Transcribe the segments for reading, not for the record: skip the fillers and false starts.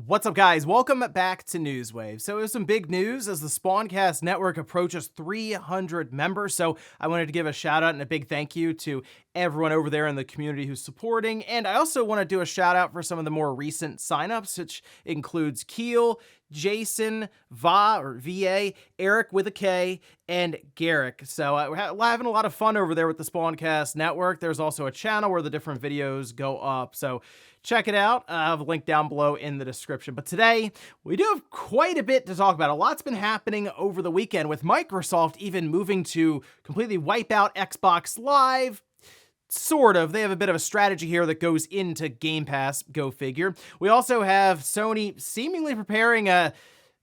What's up, guys? Welcome back to Newswave. So there's some big news as the Spawncast network approaches 300 members. So I wanted to give a shout out and a big thank you to everyone over there in the community who's supporting. And I also want to do a shout out for some of the more recent signups, which includes Keel, Jason, VA, Eric with a K, and Garrick. So we're having a lot of fun over there with the Spawncast network. There's also a channel where the different videos go up. So check it out. I have a link down below in the description. But today, we do have quite a bit to talk about. A lot's been happening over the weekend, with Microsoft even moving to completely wipe out Xbox Live. Sort of. They have a bit of a strategy here that goes into Game Pass, go figure. We also have Sony seemingly preparing a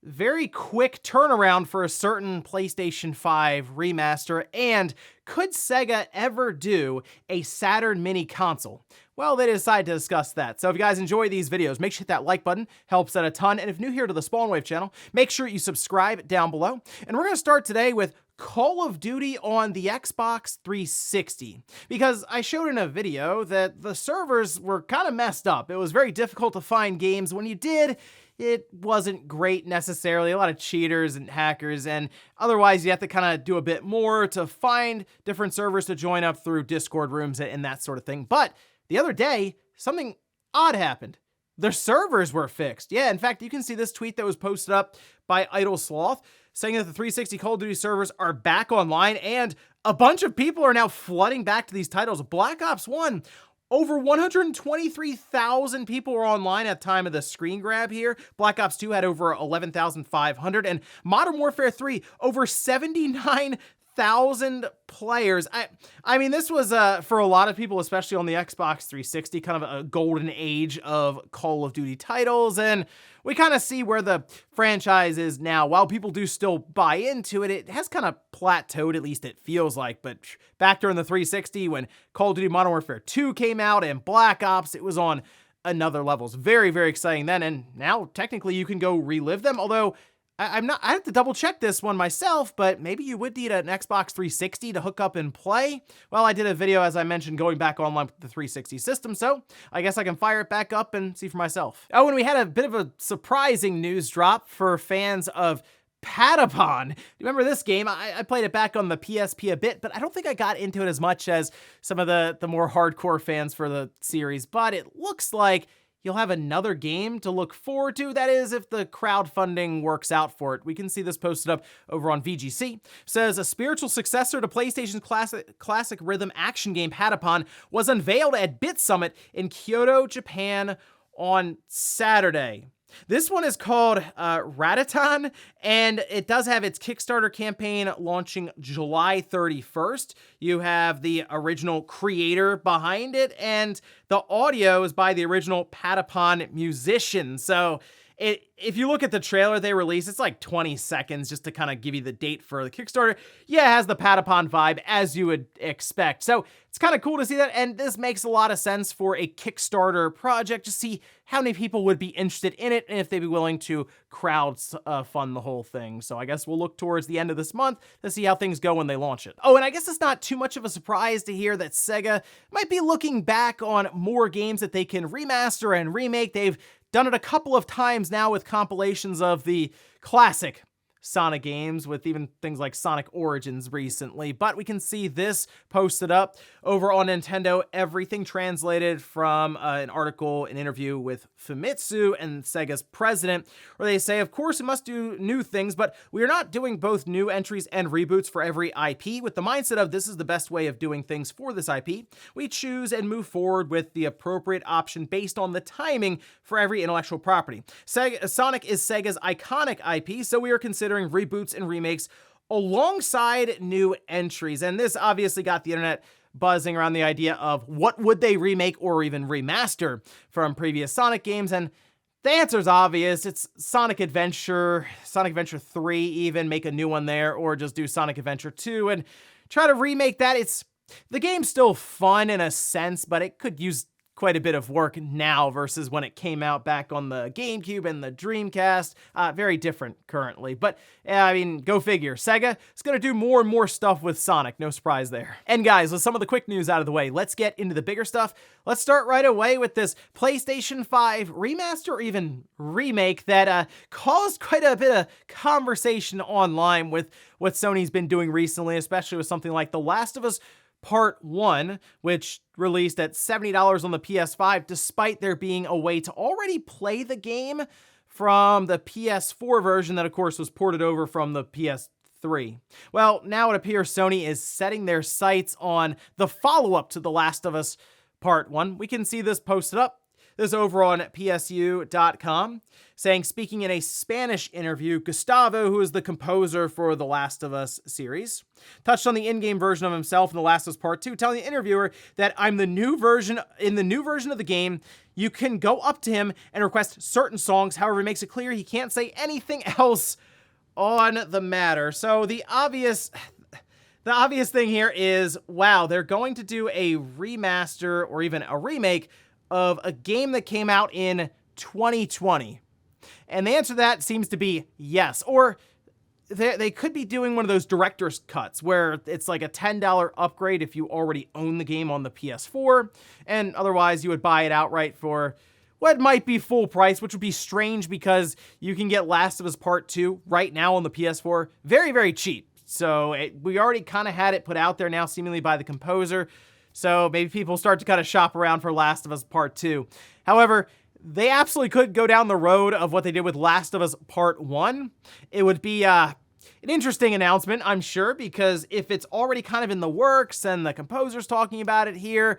very quick turnaround for a certain PlayStation 5 remaster, and could SEGA ever do a Saturn mini console? Well, they decided to discuss that. So if you guys enjoy these videos, make sure to hit that like button, helps out a ton. And if new here to the Spawnwave channel, make sure you subscribe down below. And we're going to start today with Call of Duty on the Xbox 360, because I showed in a video that the servers were kind of messed up. It was very difficult to find games. When you did, it wasn't great necessarily. A lot of cheaters and hackers, and otherwise you have to kind of do a bit more to find different servers to join up through Discord rooms and that sort of thing. But the other day, something odd happened. Their servers were fixed. Yeah, in fact, you can see this tweet that was posted up by Idle Sloth saying that the 360 Call of Duty servers are back online, and a bunch of people are now flooding back to these titles. Black Ops 1, over 123,000 people were online at the time of the screen grab here. Black Ops 2 had over 11,500, and Modern Warfare 3, over 79,000 players. I mean, this was, for a lot of people, especially on the Xbox 360, kind of a golden age of Call of Duty titles, and we kind of see where the franchise is now. While people do still buy into it, it has kind of plateaued, at least it feels like. But back during the 360, when Call of Duty Modern Warfare 2 came out and Black Ops, it was on another level. It's very, very exciting then, and now technically you can go relive them, although I have to double check this one myself, but maybe you would need an Xbox 360 to hook up and play. Well, I did a video, as I mentioned, going back online with the 360 system, so I guess I can fire it back up and see for myself. Oh, and we had a bit of a surprising news drop for fans of Patapon. Do you remember this game? I played it back on the PSP a bit, but I don't think I got into it as much as some of the more hardcore fans for the series, but it looks like you'll have another game to look forward to. That is, if the crowdfunding works out for it. We can see this posted up over on VGC. It says, a spiritual successor to PlayStation's classic rhythm action game Patapon was unveiled at Bit Summit in Kyoto, Japan on Saturday. This one is called Ratatan, and it does have its Kickstarter campaign launching July 31st. You have the original creator behind it, and the audio is by the original Patapon musician. So if you look at the trailer they released, it's like 20 seconds just to kind of give you the date for the Kickstarter. Yeah, it has the Patapon vibe, as you would expect. So it's kind of cool to see that, and this makes a lot of sense for a Kickstarter project, to see how many people would be interested in it and if they'd be willing to fund the whole thing. So I guess we'll look towards the end of this month to see how things go when they launch it. Oh, and I guess it's not too much of a surprise to hear that SEGA might be looking back on more games that they can remaster and remake. They've done it a couple of times now with compilations of the classic Sonic games, with even things like Sonic Origins recently. But we can see this posted up over on Nintendo Everything, translated from an article, an interview with Famitsu and Sega's president, where they say, of course, it must do new things, but we are not doing both new entries and reboots for every IP. With the mindset of this is the best way of doing things for this IP, we choose and move forward with the appropriate option based on the timing for every intellectual property. Sonic is Sega's iconic IP, so we are considering reboots and remakes alongside new entries. And this obviously got the internet buzzing around the idea of what would they remake or even remaster from previous Sonic games, and the answer is obvious. It's Sonic Adventure 3, even make a new one there, or just do Sonic Adventure 2 and try to remake that. The game's still fun in a sense, but it could use quite a bit of work now versus when it came out back on the GameCube and the Dreamcast. Very different currently. But, I mean, go figure. Sega is going to do more and more stuff with Sonic. No surprise there. And guys, with some of the quick news out of the way, let's get into the bigger stuff. Let's start right away with this PlayStation 5 remaster or even remake that caused quite a bit of conversation online with what Sony's been doing recently, especially with something like The Last of Us Part 1, which released at $70 on the PS5, despite there being a way to already play the game from the PS4 version that, of course, was ported over from the PS3. Well, now it appears Sony is setting their sights on the follow-up to The Last of Us Part 1. We can see this posted up. This is over on PSU.com, saying, speaking in a Spanish interview, Gustavo, who is the composer for The Last of Us series, touched on the in-game version of himself in The Last of Us Part 2, telling the interviewer that in the new version of the game, you can go up to him and request certain songs. However, he makes it clear he can't say anything else on the matter. So the obvious thing here is, wow, they're going to do a remaster or even a remake of a game that came out in 2020? And the answer to that seems to be yes. Or they could be doing one of those director's cuts where it's like a $10 upgrade if you already own the game on the PS4, and otherwise you would buy it outright for what might be full price, which would be strange because you can get Last of Us Part 2 right now on the PS4 very, very cheap. So we already kind of had it put out there now seemingly by the composer. So maybe people start to kind of shop around for Last of Us Part 2. However, they absolutely could go down the road of what they did with Last of Us Part 1. It would be an interesting announcement, I'm sure, because if it's already kind of in the works and the composer's talking about it here,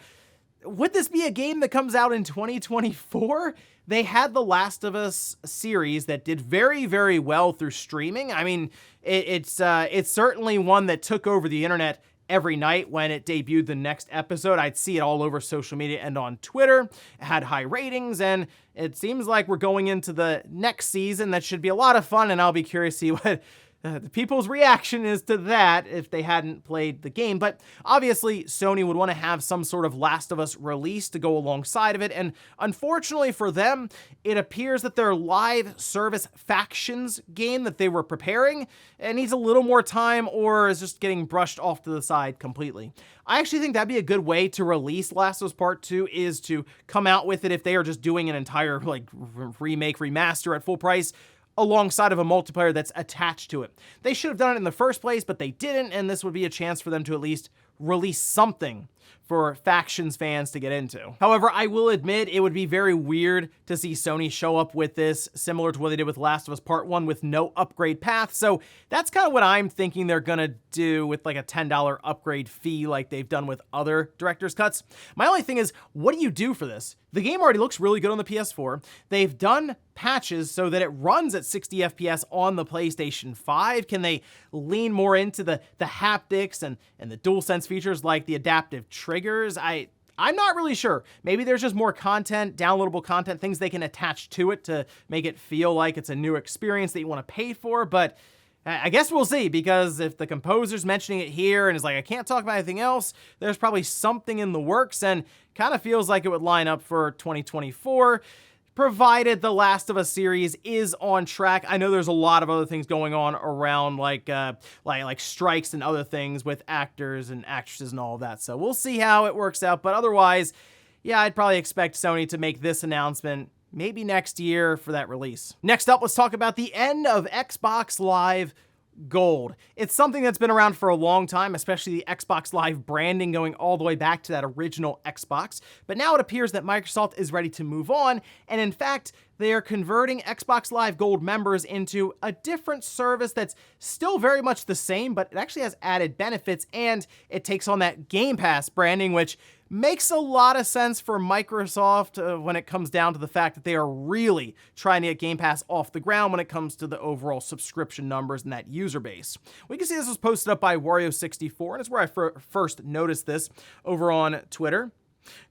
would this be a game that comes out in 2024? They had the Last of Us series that did very, very well through streaming. I mean, it's certainly one that took over the internet every night when it debuted the next episode. I'd see it all over social media and on Twitter. It had high ratings, and it seems like we're going into the next season. That should be a lot of fun, and I'll be curious to see what the people's reaction is to that if they hadn't played the game. But obviously, Sony would want to have some sort of Last of Us release to go alongside of it, and unfortunately for them, it appears that their live service Factions game that they were preparing needs a little more time or is just getting brushed off to the side completely. I actually think that'd be a good way to release Last of Us Part 2 is to come out with it if they are just doing an entire like remake, remaster at full price, alongside of a multiplayer that's attached to it. They should have done it in the first place, but they didn't, and this would be a chance for them to at least release something for Factions fans to get into. However, I will admit it would be very weird to see Sony show up with this similar to what they did with Last of Us Part 1 with no upgrade path. So that's kind of what I'm thinking they're gonna do with like a $10 upgrade fee like they've done with other director's cuts. My only thing is, what do you do for this? The game already looks really good on the PS4. They've done patches so that it runs at 60 FPS on the PlayStation 5. Can they lean more into the haptics and the DualSense features like the adaptive triggers? I'm not really sure. Maybe there's just more content, downloadable content, things they can attach to it to make it feel like it's a new experience that you want to pay for, but I guess we'll see, because if the composer's mentioning it here and is like, I can't talk about anything else, there's probably something in the works, and kind of feels like it would line up for 2024, provided the Last of Us series is on track. I know there's a lot of other things going on around, like strikes and other things with actors and actresses and all of that, so we'll see how it works out, but otherwise, yeah, I'd probably expect Sony to make this announcement maybe next year for that release. Next up, let's talk about the end of Xbox Live Gold. It's something that's been around for a long time, especially the Xbox Live branding going all the way back to that original Xbox. But now it appears that Microsoft is ready to move on, and in fact, they are converting Xbox Live Gold members into a different service that's still very much the same, but it actually has added benefits, and it takes on that Game Pass branding, which makes a lot of sense for Microsoft when it comes down to the fact that they are really trying to get Game Pass off the ground when it comes to the overall subscription numbers and that user base. We can see this was posted up by Wario64, and it's where I first noticed this over on Twitter.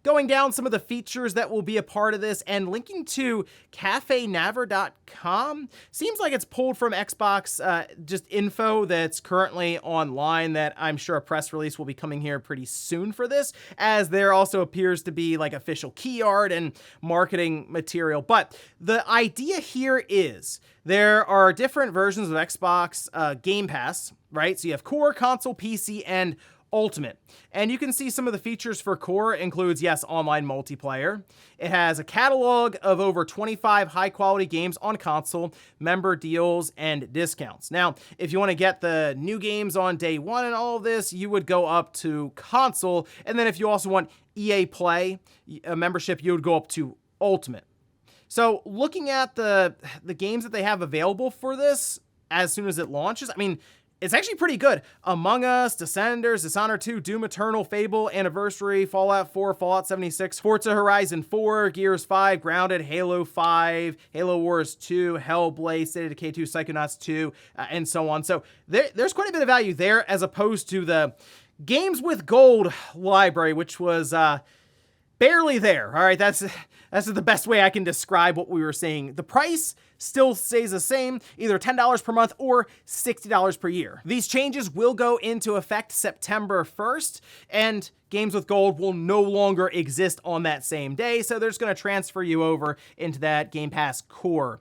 Going down some of the features that will be a part of this and linking to cafenaver.com. Seems like it's pulled from Xbox just info that's currently online that I'm sure a press release will be coming here pretty soon for this, as there also appears to be like official key art and marketing material. But the idea here is there are different versions of Xbox Game Pass, right? So you have Core, Console, PC, and Ultimate. And you can see some of the features for Core includes, yes, online multiplayer. It has a catalog of over 25 high-quality games on console, member deals, and discounts. Now, if you want to get the new games on day one and all of this, you would go up to console. And then if you also want EA Play, a membership, you would go up to Ultimate. So looking at the games that they have available for this as soon as it launches, I mean, it's actually pretty good. Among Us, Descenders, Dishonored 2, Doom Eternal, Fable, Anniversary, Fallout 4, Fallout 76, Forza Horizon 4, Gears 5, Grounded, Halo 5, Halo Wars 2, Hellblade, State of Decay 2, Psychonauts 2, and so on. So there's quite a bit of value there as opposed to the Games with Gold library, which was barely there. All right, that's the best way I can describe what we were saying. The price still stays the same, either $10 per month or $60 per year. These changes will go into effect September 1st, and Games with Gold will no longer exist on that same day, so they're just going to transfer you over into that Game Pass Core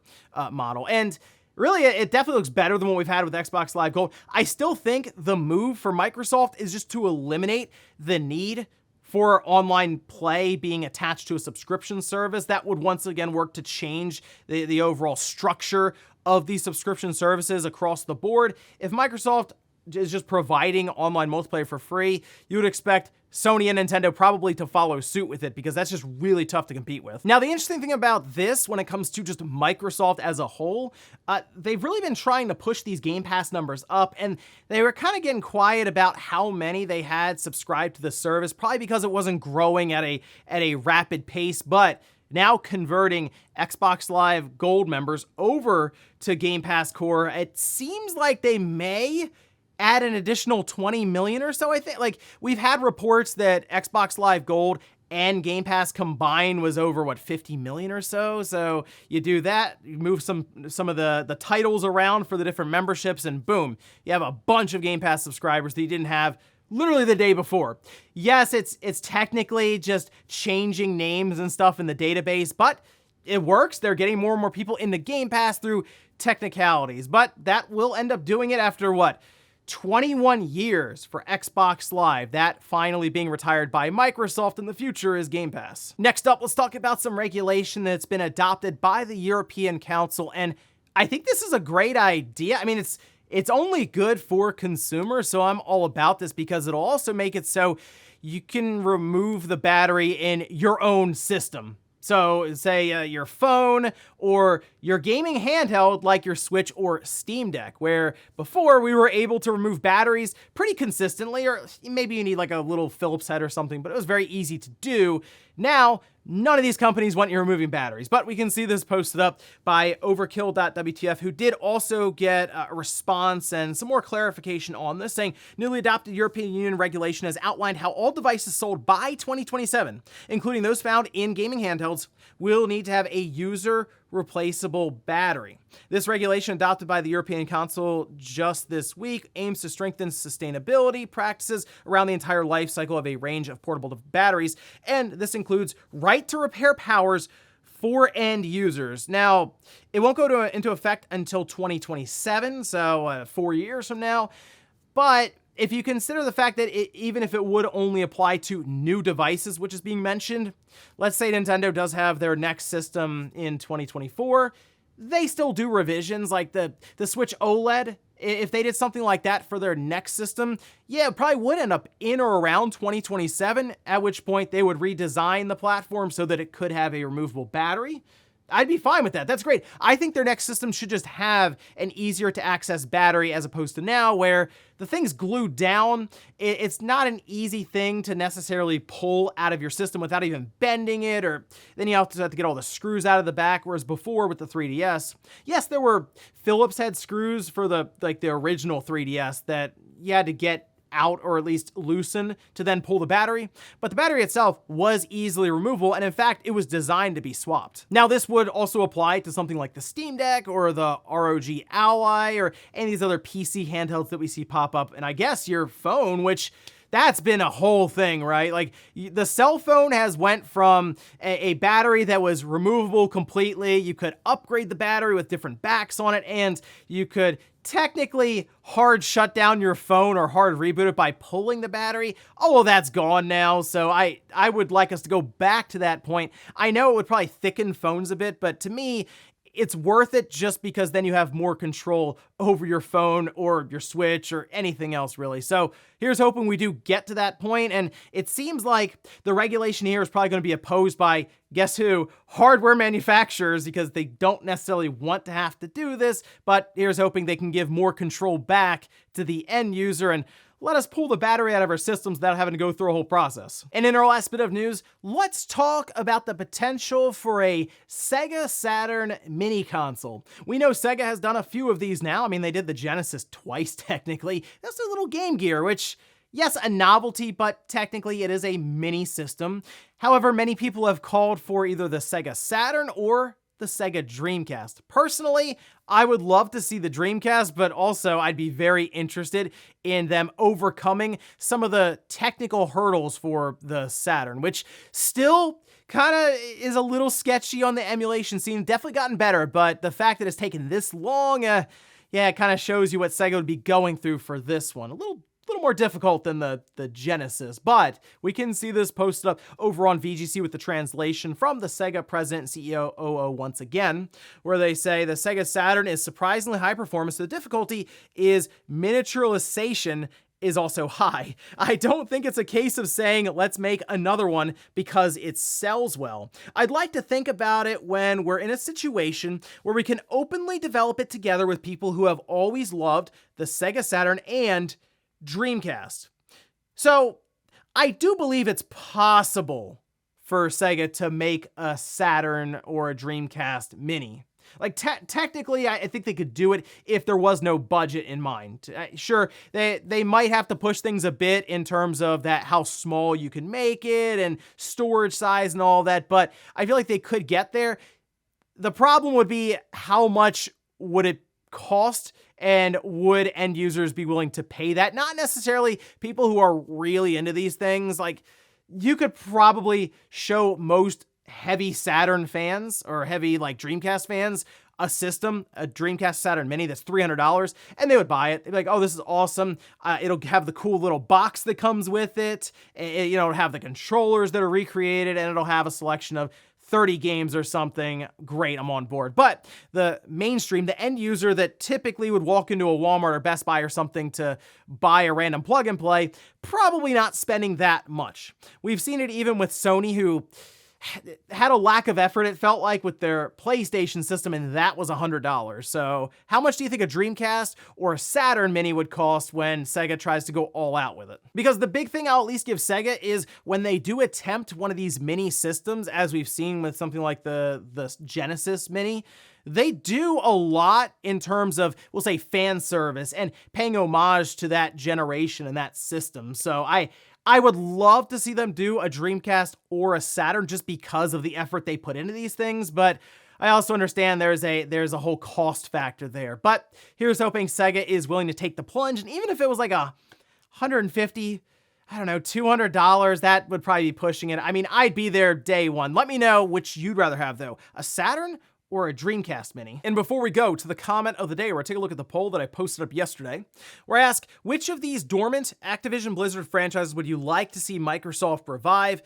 model. And really, it definitely looks better than what we've had with Xbox Live Gold. I still think the move for Microsoft is just to eliminate the need for online play being attached to a subscription service. That would once again work to change the overall structure of these subscription services across the board. If Microsoft is just providing online multiplayer for free, you would expect Sony and Nintendo probably to follow suit with it, because that's just really tough to compete with. Now, the interesting thing about this, when it comes to just Microsoft as a whole, they've really been trying to push these Game Pass numbers up, and they were kind of getting quiet about how many they had subscribed to the service, probably because it wasn't growing at a rapid pace. But now converting Xbox Live Gold members over to Game Pass Core, it seems like they may add an additional 20 million or so. I think, like, we've had reports that Xbox Live Gold and Game Pass combined was over 50 million or so. So you do that, you move some of the titles around for the different memberships, and boom, you have a bunch of Game Pass subscribers that you didn't have literally the day before. Yes, it's technically just changing names and stuff in the database, but it works. They're getting more and more people into Game Pass through technicalities, but that will end up doing it after 21 years for Xbox Live, that finally being retired by Microsoft in the future is Game Pass. Next up, let's talk about some regulation that's been adopted by the European Council, and I think this is a great idea. I mean, it's only good for consumers, so I'm all about this, because it'll also make it so you can remove the battery in your own system. So say your phone or your gaming handheld like your Switch or Steam Deck, where before we were able to remove batteries pretty consistently, or maybe you need like a little Phillips head or something, but it was very easy to do. Now, none of these companies want you removing batteries, but we can see this posted up by Overkill.wtf, who did also get a response and some more clarification on this, saying newly adopted European Union regulation has outlined how all devices sold by 2027, including those found in gaming handhelds, will need to have a user replaceable battery. This regulation, adopted by the European Council just this week, aims to strengthen sustainability practices around the entire life cycle of a range of portable batteries, and this includes right to repair powers for end users. Now, it won't go into effect until 2027, so 4 years from now, but if you consider the fact that even if it would only apply to new devices, which is being mentioned, let's say Nintendo does have their next system in 2024, they still do revisions like the Switch OLED. If they did something like that for their next system, yeah, it probably would end up in or around 2027, at which point they would redesign the platform so that it could have a removable battery. I'd be fine with that. That's great. I think their next system should just have an easier to access battery, as opposed to now where the thing's glued down. It's not an easy thing to necessarily pull out of your system without even bending it, or then you have to get all the screws out of the back. Whereas before with the 3DS, yes, there were Phillips head screws for the original 3DS that you had to get out or at least loosen to then pull the battery, but the battery itself was easily removable, and in fact, it was designed to be swapped. Now, this would also apply to something like the Steam Deck or the ROG Ally or any of these other PC handhelds that we see pop up, and I guess your phone, which that's been a whole thing, right? Like, the cell phone has went from a battery that was removable completely. You could upgrade the battery with different backs on it, and you could technically hard shut down your phone or hard reboot it by pulling the battery. Oh, well, that's gone now. So I would like us to go back to that point. I know it would probably thicken phones a bit, but to me, it's worth it just because then you have more control over your phone or your Switch or anything else, really. So here's hoping we do get to that point, and it seems like the regulation here is probably going to be opposed by, guess who? Hardware manufacturers, because they don't necessarily want to have to do this, but here's hoping they can give more control back to the end user and let us pull the battery out of our systems without having to go through a whole process. And in our last bit of news, let's talk about the potential for a Sega Saturn mini console. We know Sega has done a few of these now. I mean, they did the Genesis twice, technically. That's their little Game Gear, which, yes, a novelty, but technically it is a mini system. However, many people have called for either the Sega Saturn or the Sega Dreamcast. Personally, I would love to see the Dreamcast, but also I'd be very interested in them overcoming some of the technical hurdles for the Saturn, which still kind of is a little sketchy on the emulation scene. Definitely gotten better, but the fact that it's taken this long, yeah, it kind of shows you what Sega would be going through for this one. A little more difficult than the Genesis, but we can see this posted up over on VGC with the translation from the Sega president and CEO OO once again, where they say the Sega Saturn is surprisingly high performance. The difficulty is miniaturization is also high. I don't think it's a case of saying, let's make another one because it sells well. I'd like to think about it when we're in a situation where we can openly develop it together with people who have always loved the Sega Saturn and Dreamcast. So I do believe it's possible for Sega to make a Saturn or a Dreamcast mini. Like, technically, I think they could do it if there was no budget in mind. Sure, they might have to push things a bit in terms of that, how small you can make it and storage size and all that, but I feel like they could get there. The problem would be, how much would it cost, and would end users be willing to pay that? Not necessarily people who are really into these things. Like, you could probably show most heavy Saturn fans or heavy like Dreamcast fans a system, a Dreamcast Saturn Mini that's $300, and they would buy it. They'd be like, oh, this is awesome. It'll have the cool little box that comes with it. It'll have the controllers that are recreated, and it'll have a selection of 30 games or something. Great, I'm on board. But the mainstream, the end user that typically would walk into a Walmart or Best Buy or something to buy a random plug and play, probably not spending that much. We've seen it even with Sony, who had a lack of effort, it felt like, with their PlayStation system, and that was $100. So how much do you think a Dreamcast or a Saturn Mini would cost when Sega tries to go all out with it? Because the big thing I'll at least give Sega is when they do attempt one of these mini systems, as we've seen with something like the Genesis Mini, they do a lot in terms of, we'll say, fan service and paying homage to that generation and that system. So I would love to see them do a Dreamcast or a Saturn just because of the effort they put into these things, but I also understand there's a whole cost factor there. But here's hoping Sega is willing to take the plunge, and even if it was like $150, I don't know, $200, that would probably be pushing it. I mean, I'd be there day one. Let me know which you'd rather have, though, a Saturn or a Dreamcast Mini. And before we go to the comment of the day, where I take a look at the poll that I posted up yesterday, where I ask, which of these dormant Activision Blizzard franchises would you like to see Microsoft revive?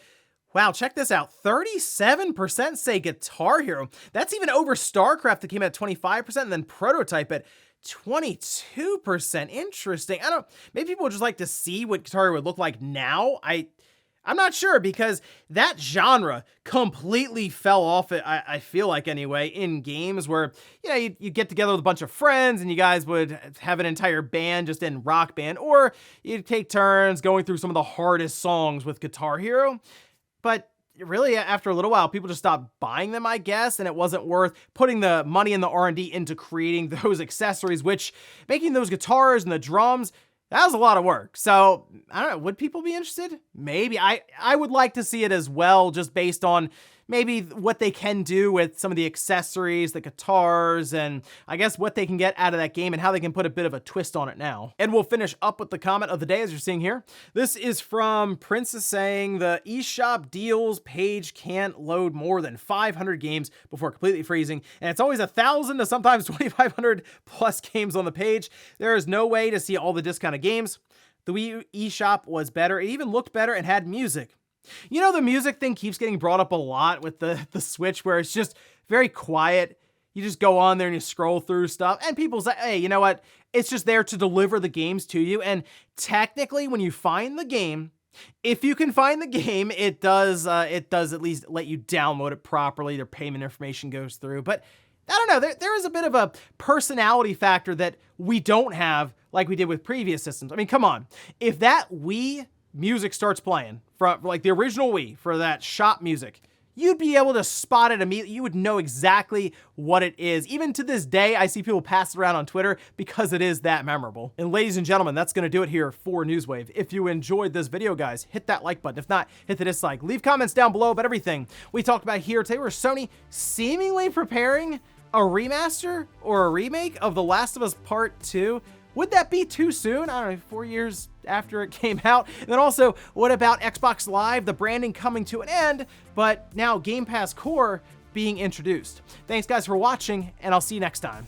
Wow, check this out. 37% say Guitar Hero. That's even over StarCraft that came at 25%, and then Prototype at 22%. Interesting. Maybe people would just like to see what Guitar Hero would look like now. I'm not sure, because that genre completely fell off, I feel like anyway, in games where, you get together with a bunch of friends and you guys would have an entire band just in Rock Band, or you'd take turns going through some of the hardest songs with Guitar Hero. But really, after a little while, people just stopped buying them, I guess, and it wasn't worth putting the money and the R&D into creating those accessories, which making those guitars and the drums, That was a lot of work. So I don't know, would people be interested? Maybe. I would like to see it as well, just based on maybe what they can do with some of the accessories, the guitars, and I guess what they can get out of that game and how they can put a bit of a twist on it now. And we'll finish up with the comment of the day, as you're seeing here. This is from Princess saying, the eShop deals page can't load more than 500 games before completely freezing, and it's always 1,000 to sometimes 2,500 plus games on the page. There is no way to see all the discounted games. The Wii eShop was better. It even looked better and had music. You know, the music thing keeps getting brought up a lot with the Switch, where it's just very quiet. You just go on there and you scroll through stuff, and people say, hey, you know what? It's just there to deliver the games to you. And technically, when you find the game, if you can find the game, it does at least let you download it properly. Their payment information goes through. But I don't know, there is a bit of a personality factor that we don't have like we did with previous systems. I mean, come on. If that Wii music starts playing from like the original Wii for that shop music, you'd be able to spot it immediately. You would know exactly what it is. Even to this day, I see people pass it around on Twitter because it is that memorable. And ladies and gentlemen, that's gonna do it here for Newswave. If you enjoyed this video, guys, hit that like button. If not, hit the dislike. Leave comments down below about everything we talked about here today, where Sony seemingly preparing a remaster or a remake of The Last of Us Part 2. Would that be too soon? I don't know, 4 years after it came out? And then also, what about Xbox Live, the branding coming to an end, but now Game Pass Core being introduced? Thanks guys for watching, and I'll see you next time.